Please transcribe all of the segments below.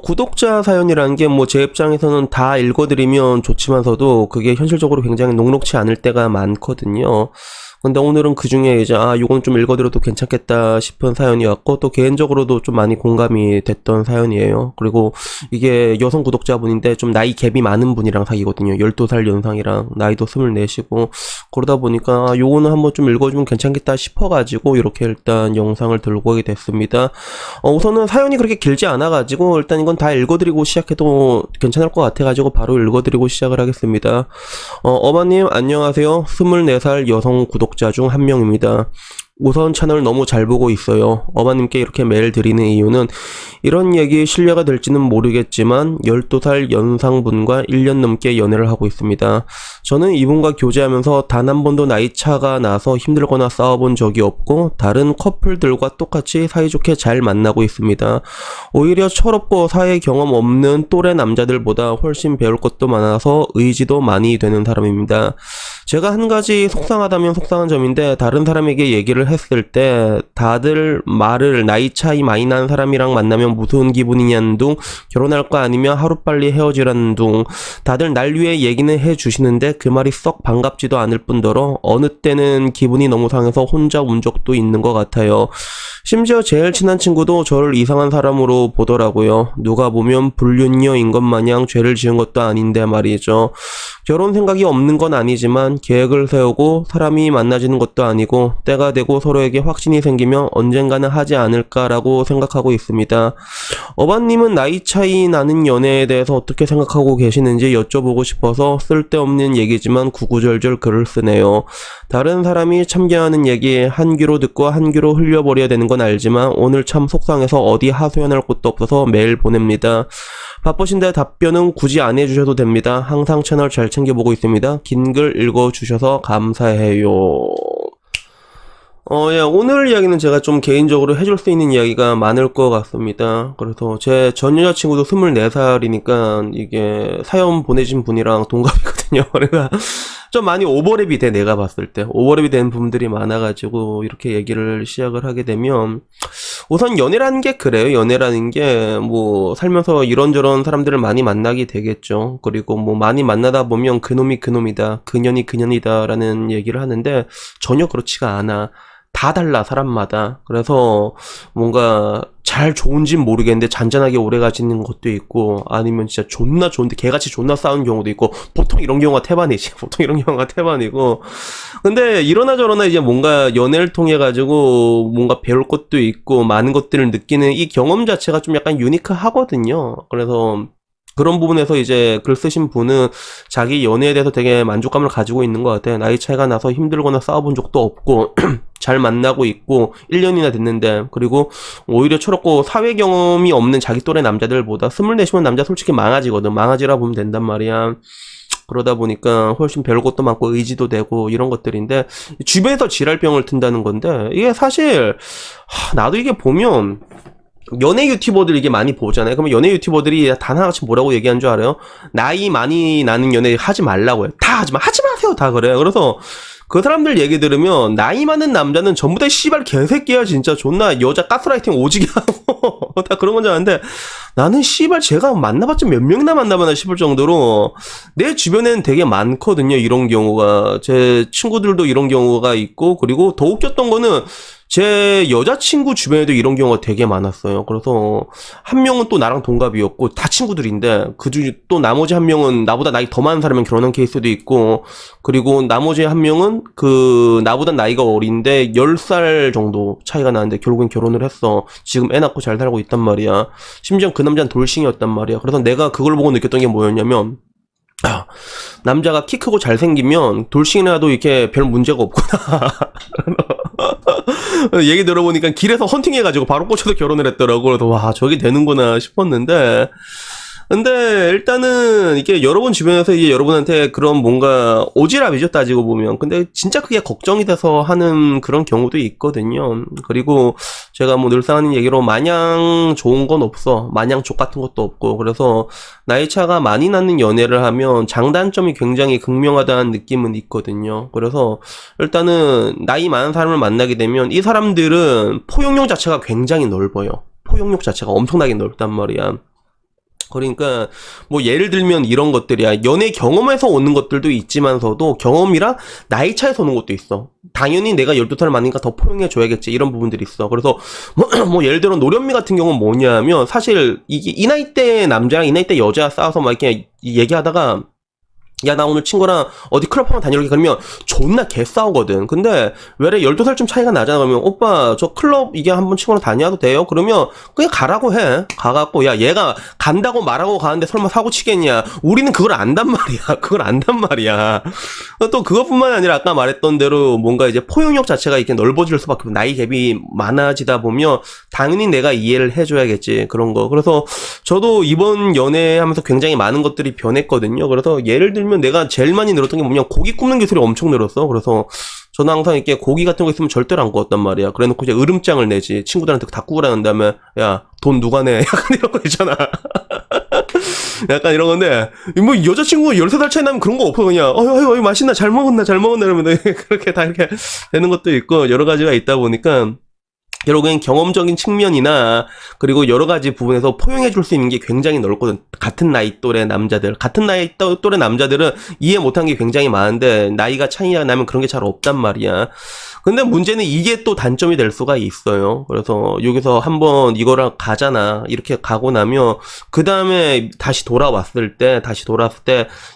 구독자 사연이라는 게 뭐 제 입장에서는 다 읽어드리면 좋지만서도 그게 현실적으로 굉장히 녹록치 않을 때가 많거든요. 근데 오늘은 그 중에 이제 요건 좀 읽어드려도 괜찮겠다 싶은 사연이었고, 또 개인적으로도 좀 많이 공감이 됐던 사연이에요. 그리고 이게 여성 구독자분인데 좀 나이 갭이 많은 분이랑 사귀거든요. 12살 연상이랑 나이도 24시고, 그러다 보니까 요거는 한번 좀 읽어주면 괜찮겠다 싶어가지고 이렇게 일단 영상을 들고 오게 됐습니다. 우선은 사연이 그렇게 길지 않아가지고 일단 이건 다 읽어드리고 시작해도 괜찮을 것 같아가지고 바로 읽어드리고 시작을 하겠습니다. 어바님 안녕하세요. 24살 여성 구독자 중 한 명입니다. 우선 채널 너무 잘 보고 있어요. 어바님께 이렇게 메일 드리는 이유는 이런 얘기 신뢰가 될지는 모르겠지만 12살 연상분과 1년 넘게 연애를 하고 있습니다. 저는 이분과 교제하면서 단 한 번도 나이 차가 나서 힘들거나 싸워본 적이 없고 다른 커플들과 똑같이 사이좋게 잘 만나고 있습니다. 오히려 철없고 사회 경험 없는 또래 남자들보다 훨씬 배울 것도 많아서 의지도 많이 되는 사람입니다. 제가 한 가지 속상하다면 속상한 점인데, 다른 사람에게 얘기를 했을 때 다들 말을 나이 차이 많이 난 사람이랑 만나면 무슨 기분이냐는 둥, 결혼할까 아니면 하루빨리 헤어지라는 둥, 다들 날 위해 얘기는 해주시는데 그 말이 썩 반갑지도 않을 뿐더러 어느 때는 기분이 너무 상해서 혼자 운 적도 있는 것 같아요. 심지어 제일 친한 친구도 저를 이상한 사람으로 보더라고요. 누가 보면 불륜녀인 것 마냥 죄를 지은 것도 아닌데 말이죠. 결혼 생각이 없는 건 아니지만 계획을 세우고 사람이 만나지는 것도 아니고 때가 되고 서로에게 확신이 생기면 언젠가는 하지 않을까라고 생각하고 있습니다. 어바님은 나이 차이 나는 연애에 대해서 어떻게 생각하고 계시는지 여쭤보고 싶어서 쓸데없는 얘기지만 구구절절 글을 쓰네요. 다른 사람이 참견하는 얘기 한 귀로 듣고 한 귀로 흘려버려야 되는 건 알지만 오늘 참 속상해서 어디 하소연할 곳도 없어서 메일 보냅니다. 바쁘신데 답변은 굳이 안 해주셔도 됩니다. 항상 채널 잘 챙겨보고 있습니다. 긴 글 읽어주셔서 감사해요. 예, 오늘 이야기는 제가 좀 개인적으로 해줄 수 있는 이야기가 많을 것 같습니다. 그래서 제 전 여자친구도 24살이니까 이게 사연 보내신 분이랑 동갑이거든요. 그러니까 좀 많이 오버랩이 돼, 내가 봤을 때. 오버랩이 된 부분들이 많아가지고 이렇게 얘기를 시작을 하게 되면, 우선 연애라는 게 그래요. 연애라는 게 뭐 살면서 이런저런 사람들을 많이 만나게 되겠죠. 그리고 뭐 많이 만나다 보면 그놈이 그놈이다, 그년이 그년이다 라는 얘기를 하는데 전혀 그렇지가 않아. 다 달라, 사람마다. 그래서 뭔가 잘 좋은진 모르겠는데 잔잔하게 오래 가지는 것도 있고, 아니면 진짜 존나 좋은데 개같이 존나 싸운 경우도 있고, 보통 이런 경우가 태반이지. 보통 이런 경우가 태반이고. 근데 이러나 저러나 이제 뭔가 연애를 통해 가지고 뭔가 배울 것도 있고 많은 것들을 느끼는 이 경험 자체가 좀 약간 유니크하거든요. 그래서 그런 부분에서 이제 글 쓰신 분은 자기 연애에 대해서 되게 만족감을 가지고 있는 것 같아요. 나이 차이가 나서 힘들거나 싸워본 적도 없고 잘 만나고 있고 1년이나 됐는데, 그리고 오히려 철없고 사회 경험이 없는 자기 또래 남자들보다 24시면 남자 솔직히 망아지거든. 망아지라 보면 된단 말이야. 그러다 보니까 훨씬 배울 것도 많고 의지도 되고 이런 것들인데, 주변에서 지랄병을 튼다는 건데, 이게 사실 나도 이게 보면 연예 유튜버들 이게 많이 보잖아요. 그러면 연예 유튜버들이 단 하나씩 뭐라고 얘기하는 줄 알아요? 나이 많이 나는 연애 하지 말라고요. 다 하지 마세요. 다 그래요. 그래서 그 사람들 얘기 들으면 나이 많은 남자는 전부 다 씨발 개새끼야. 진짜 존나 여자 가스라이팅 오지게 하고 다 그런 건 줄 아는데, 나는 씨발 제가 만나봤자 몇 명이나 만나봤나 싶을 정도로 내 주변에는 되게 많거든요. 이런 경우가. 제 친구들도 이런 경우가 있고, 그리고 더 웃겼던 거는 제 여자친구 주변에도 이런 경우가 되게 많았어요. 그래서 한 명은 또 나랑 동갑이었고 다 친구들인데, 그중 또 나머지 한 명은 나보다 나이 더 많은 사람이랑 결혼한 케이스도 있고, 그리고 나머지 한 명은 그 나보다 나이가 어린데 10살 정도 차이가 나는데 결국엔 결혼을 했어. 지금 애 낳고 잘 살고 있단 말이야. 심지어 그 남자는 돌싱이었단 말이야. 그래서 내가 그걸 보고 느꼈던 게 뭐였냐면, 남자가 키 크고 잘생기면 돌싱이라도 이렇게 별 문제가 없구나. 얘기 들어보니까 길에서 헌팅해가지고 바로 꽂혀서 결혼을 했더라고. 그래서 와, 저게 되는구나 싶었는데, 근데 일단은 이게 여러분 주변에서 이제 여러분한테 그런 뭔가 오지랖이죠, 따지고 보면. 근데 진짜 그게 걱정이 돼서 하는 그런 경우도 있거든요. 그리고 제가 뭐 늘상 하는 얘기로 마냥 좋은 건 없어. 마냥 족 같은 것도 없고. 그래서 나이 차가 많이 나는 연애를 하면 장단점이 굉장히 극명하다는 느낌은 있거든요. 그래서 일단은 나이 많은 사람을 만나게 되면 이 사람들은 포용력 자체가 굉장히 넓어요. 포용력 자체가 엄청나게 넓단 말이야. 그러니까 뭐 예를 들면 이런 것들이야. 연애 경험에서 오는 것들도 있지만서도 경험이랑 나이 차에서 오는 것도 있어. 당연히 내가 12살 많으니까 더 포용해 줘야겠지. 이런 부분들이 있어. 그래서 뭐 예를 들어 노련미 같은 경우는 뭐냐면 사실 이게 이 나이 대 남자랑 이 나이 대 여자 싸워서 막 이렇게 얘기하다가 야, 나 오늘 친구랑 어디 클럽 한번 다녀올게. 그러면 존나 개 싸우거든. 근데 왜 12살쯤 차이가 나잖아. 그러면 오빠 저 클럽 이게 한번 친구랑 다녀도 돼요? 그러면 그냥 가라고 해. 가갖고 야, 얘가 간다고 말하고 가는데 설마 사고 치겠냐. 우리는 그걸 안단 말이야. 그걸 안단 말이야. 또 그것뿐만 아니라 아까 말했던 대로 뭔가 이제 포용력 자체가 이렇게 넓어질 수밖에 없고 나이 갭이 많아지다 보면 당연히 내가 이해를 해줘야겠지. 그런 거. 그래서 저도 이번 연애하면서 굉장히 많은 것들이 변했거든요. 그래서 예를 들면 내가 제일 많이 늘었던 게 뭐냐면 고기 굽는 기술이 엄청 늘었어. 그래서 저는 항상 이렇게 고기 같은 거 있으면 절대로 안 구웠단 말이야. 그래 놓고 이제 으름장을 내지. 친구들한테 다 구우라는 다음에 야, 돈 누가 내? 약간 이런 거 있잖아. 약간 이런 건데 뭐 여자친구가 13살 차이 나면 그런 거 없어. 그냥 어이 맛있나 잘 먹었나 이러면 그렇게 다 이렇게 되는 것도 있고 여러 가지가 있다 보니까 결국엔 경험적인 측면이나 그리고 여러 가지 부분에서 포용해 줄 수 있는 게 굉장히 넓거든. 같은 나이 또래 남자들. 같은 나이 또래 남자들은 이해 못한 게 굉장히 많은데 나이가 차이가 나면 그런 게 잘 없단 말이야. 근데 문제는 이게 또 단점이 될 수가 있어요. 그래서 여기서 한번 이거랑 가잖아. 이렇게 가고 나면 그 다음에 다시 돌아왔을 때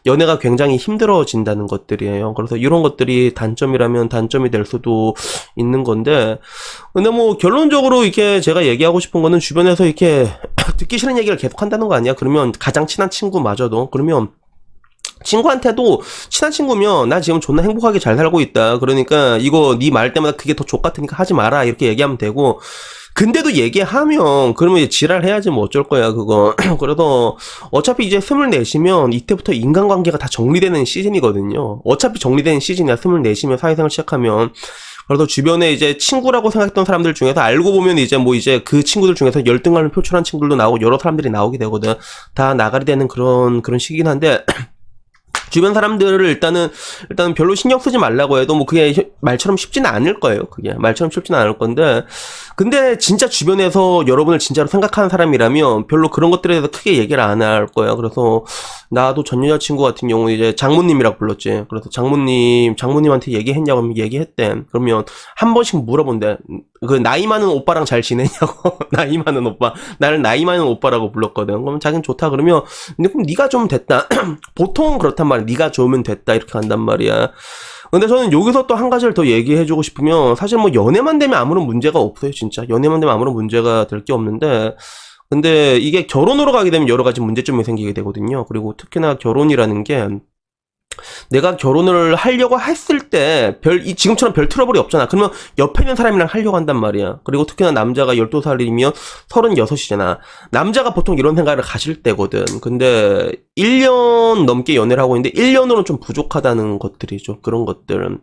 연애가 굉장히 힘들어진다는 것들이에요. 그래서 이런 것들이 단점이라면 단점이 될 수도 있는 건데 근데 뭐 결론적으로 이렇게 제가 얘기하고 싶은 거는 주변에서 이렇게 듣기 싫은 얘기를 계속 한다는 거 아니야? 그러면 가장 친한 친구마저도 그러면 친구한테도 친한 친구면 나 지금 존나 행복하게 잘 살고 있다. 그러니까 이거 네 말 때마다 그게 더 족같으니까 하지 마라. 이렇게 얘기하면 되고 근데도 얘기하면 그러면 이제 지랄해야지 뭐 어쩔 거야 그거. 그래서 어차피 이제 24시면 이때부터 인간관계가 다 정리되는 시즌이거든요. 어차피 정리되는 시즌이야. 24시면 사회생활 시작하면. 그래서 주변에 이제 친구라고 생각했던 사람들 중에서 알고 보면 이제 뭐 이제 그 친구들 중에서 열등감을 표출한 친구들도 나오고 여러 사람들이 나오게 되거든. 다 나가리 되는 그런 시기긴 한데 주변 사람들을 일단은 별로 신경 쓰지 말라고 해도 뭐 그게 말처럼 쉽지는 않을 거예요. 그게 말처럼 쉽지는 않을 건데 근데 진짜 주변에서 여러분을 진짜로 생각하는 사람이라면 별로 그런 것들에 대해서 크게 얘기를 안 할 거야. 그래서 나도 전 여자친구 같은 경우 이제 장모님이라고 불렀지. 그래서 장모님한테 얘기했냐고 하면 얘기했대. 그러면 한 번씩 물어본대. 그 나이 많은 오빠랑 잘 지내냐고. 나이 많은 오빠. 나를 나이 많은 오빠라고 불렀거든. 그러면 자기는 좋다 그러면 근데 그럼 네가 좀 됐다. 보통 그렇단 말이야. 네가 좋으면 됐다 이렇게 한단 말이야. 근데 저는 여기서 또 한 가지를 더 얘기해주고 싶으면 사실 뭐 연애만 되면 아무런 문제가 없어요. 진짜 연애만 되면 아무런 문제가 될 게 없는데 근데 이게 결혼으로 가게 되면 여러 가지 문제점이 생기게 되거든요. 그리고 특히나 결혼이라는 게 내가 결혼을 하려고 했을 때 지금처럼 별 트러블이 없잖아. 그러면 옆에 있는 사람이랑 하려고 한단 말이야. 그리고 특히나 남자가 12살이면 36이잖아. 남자가 보통 이런 생각을 가질 때거든. 근데 1년 넘게 연애를 하고 있는데 1년으로는 좀 부족하다는 것들이죠. 그런 것들은.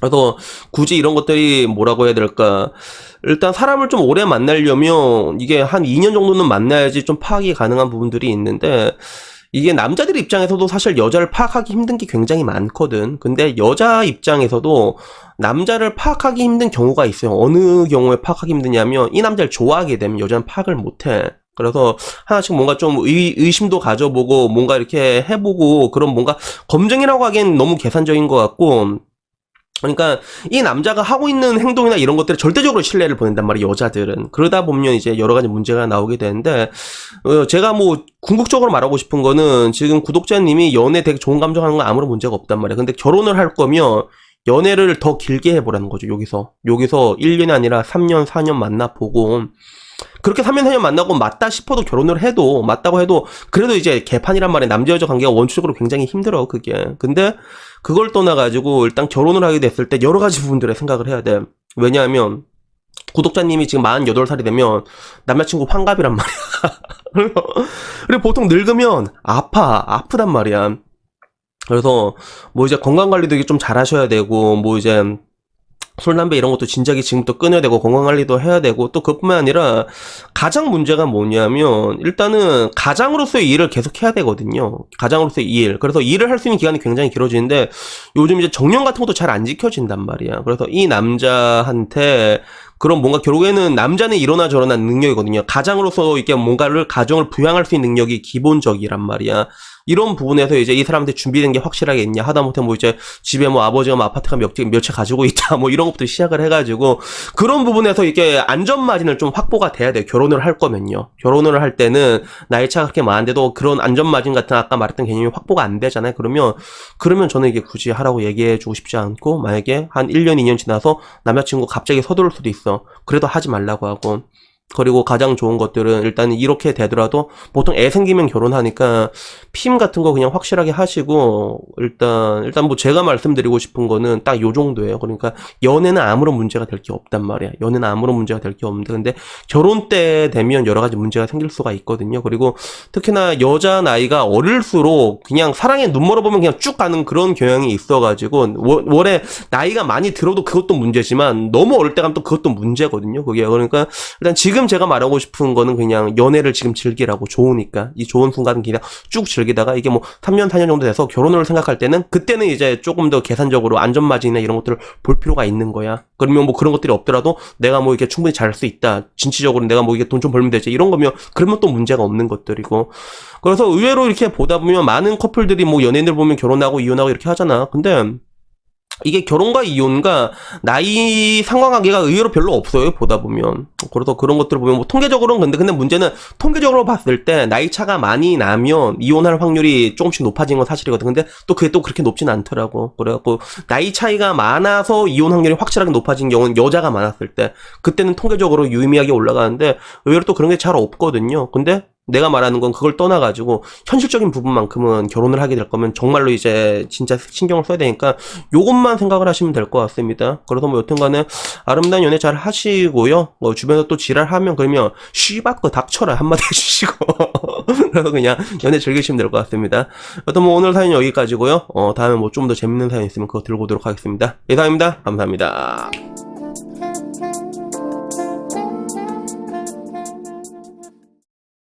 그래서 굳이 이런 것들이 뭐라고 해야 될까. 일단 사람을 좀 오래 만나려면 이게 한 2년 정도는 만나야지 좀 파악이 가능한 부분들이 있는데 이게 남자들 입장에서도 사실 여자를 파악하기 힘든 게 굉장히 많거든. 근데 여자 입장에서도 남자를 파악하기 힘든 경우가 있어요. 어느 경우에 파악하기 힘드냐면 이 남자를 좋아하게 되면 여자는 파악을 못해. 그래서 하나씩 뭔가 좀 의심도 가져보고 뭔가 이렇게 해보고 그런 뭔가 검증이라고 하기엔 너무 계산적인 것 같고 그러니까 이 남자가 하고 있는 행동이나 이런 것들에 절대적으로 신뢰를 보낸단 말이에요. 여자들은. 그러다 보면 이제 여러 가지 문제가 나오게 되는데 제가 뭐 궁극적으로 말하고 싶은 거는 지금 구독자님이 연애 되게 좋은 감정하는 건 아무런 문제가 없단 말이에요. 근데 결혼을 할 거면 연애를 더 길게 해보라는 거죠. 여기서 1년이 아니라 3년 4년 만나보고 그렇게 3년 4년 만나고 맞다 싶어도 결혼을 해도 맞다고 해도 그래도 이제 개판이란 말이에요. 남자 여자 관계가 원초적으로 굉장히 힘들어 그게. 근데 그걸 떠나가지고 일단 결혼을 하게 됐을 때 여러 가지 부분들에 생각을 해야 돼. 왜냐하면 구독자님이 지금 48살이 되면 남자친구 환갑이란 말이야. 그리고 보통 늙으면 아프단 말이야. 그래서 뭐 이제 건강관리도 이게 좀 잘하셔야 되고 뭐 이제 술, 담배 이런 것도 진작에 지금부터 끊어야 되고 건강관리도 해야 되고 또 그것뿐만 아니라 가장 문제가 뭐냐면 일단은 가장으로서의 일을 계속 해야 되거든요. 가장으로서의 일. 그래서 일을 할 수 있는 기간이 굉장히 길어지는데 요즘 이제 정년 같은 것도 잘 안 지켜진단 말이야. 그래서 이 남자한테 그런 뭔가 결국에는 남자는 이러나 저러나 능력이거든요. 가장으로서 이렇게 뭔가를 가정을 부양할 수 있는 능력이 기본적이란 말이야. 이런 부분에서 이제 이 사람한테 준비된 게 확실하게 있냐, 하다못해 뭐 이제 집에 뭐 아버지가 뭐 아파트가 몇 채 가지고 있다, 뭐 이런 것부터 시작을 해가지고 그런 부분에서 이게 안전마진을 좀 확보가 돼야 돼요. 결혼을 할 거면요. 결혼을 할 때는 나이 차가 그렇게 많은데도 그런 안전마진 같은 아까 말했던 개념이 확보가 안 되잖아요. 그러면 저는 이게 굳이 하라고 얘기해주고 싶지 않고, 만약에 한 1년, 2년 지나서 남자친구 갑자기 서두를 수도 있어. 그래도 하지 말라고 하고. 그리고 가장 좋은 것들은 일단 이렇게 되더라도 보통 애 생기면 결혼하니까 피임 같은 거 그냥 확실하게 하시고, 일단 뭐 제가 말씀드리고 싶은 거는 딱 요 정도예요. 그러니까 연애는 아무런 문제가 될 게 없단 말이야. 연애는 아무런 문제가 될 게 없는데, 근데 결혼 때 되면 여러 가지 문제가 생길 수가 있거든요. 그리고 특히나 여자 나이가 어릴수록 그냥 사랑에 눈 멀어보면 그냥 쭉 가는 그런 경향이 있어가지고, 원래 나이가 많이 들어도 그것도 문제지만 너무 어릴 때 가면 또 그것도 문제거든요. 그게 그러니까 일단 지금 제가 말하고 싶은 거는 그냥 연애를 지금 즐기라고. 좋으니까 이 좋은 순간은 그냥 쭉 즐기다가 이게 뭐 3년 4년 정도 돼서 결혼을 생각할 때는, 그때는 이제 조금 더 계산적으로 안전마진이나 이런 것들을 볼 필요가 있는 거야. 그러면 뭐 그런 것들이 없더라도 내가 뭐 이렇게 충분히 잘할 수 있다, 진취적으로 내가 뭐 이게 돈 좀 벌면 되지, 이런 거면 그러면 또 문제가 없는 것들이고. 그래서 의외로 이렇게 보다 보면 많은 커플들이 뭐 연예인들 보면 결혼하고 이혼하고 이렇게 하잖아. 근데 이게 결혼과 이혼과 나이 상관관계가 의외로 별로 없어요, 보다 보면. 그래서 그런 것들을 보면 뭐 통계적으로는, 근데 문제는 통계적으로 봤을 때 나이 차가 많이 나면 이혼할 확률이 조금씩 높아진 건 사실이거든. 근데 또 그게 또 그렇게 높진 않더라고. 그래갖고 나이 차이가 많아서 이혼 확률이 확실하게 높아진 경우는 여자가 많았을 때, 그때는 통계적으로 유의미하게 올라가는데 의외로 또 그런 게 잘 없거든요. 근데 내가 말하는 건 그걸 떠나가지고 현실적인 부분만큼은 결혼을 하게 될 거면 정말로 이제 진짜 신경을 써야 되니까 요것만 생각을 하시면 될 것 같습니다. 그래서 뭐 여튼간에 아름다운 연애 잘 하시고요. 뭐 주변에서 또 지랄하면 그러면 쉬바꺼 닥쳐라 한마디 해주시고 그래서 그냥 연애 즐기시면 될 것 같습니다. 여튼 뭐 오늘 사연 여기까지고요. 다음에 뭐 좀 더 재밌는 사연 있으면 그거 들고 오도록 하겠습니다. 이상입니다. 감사합니다.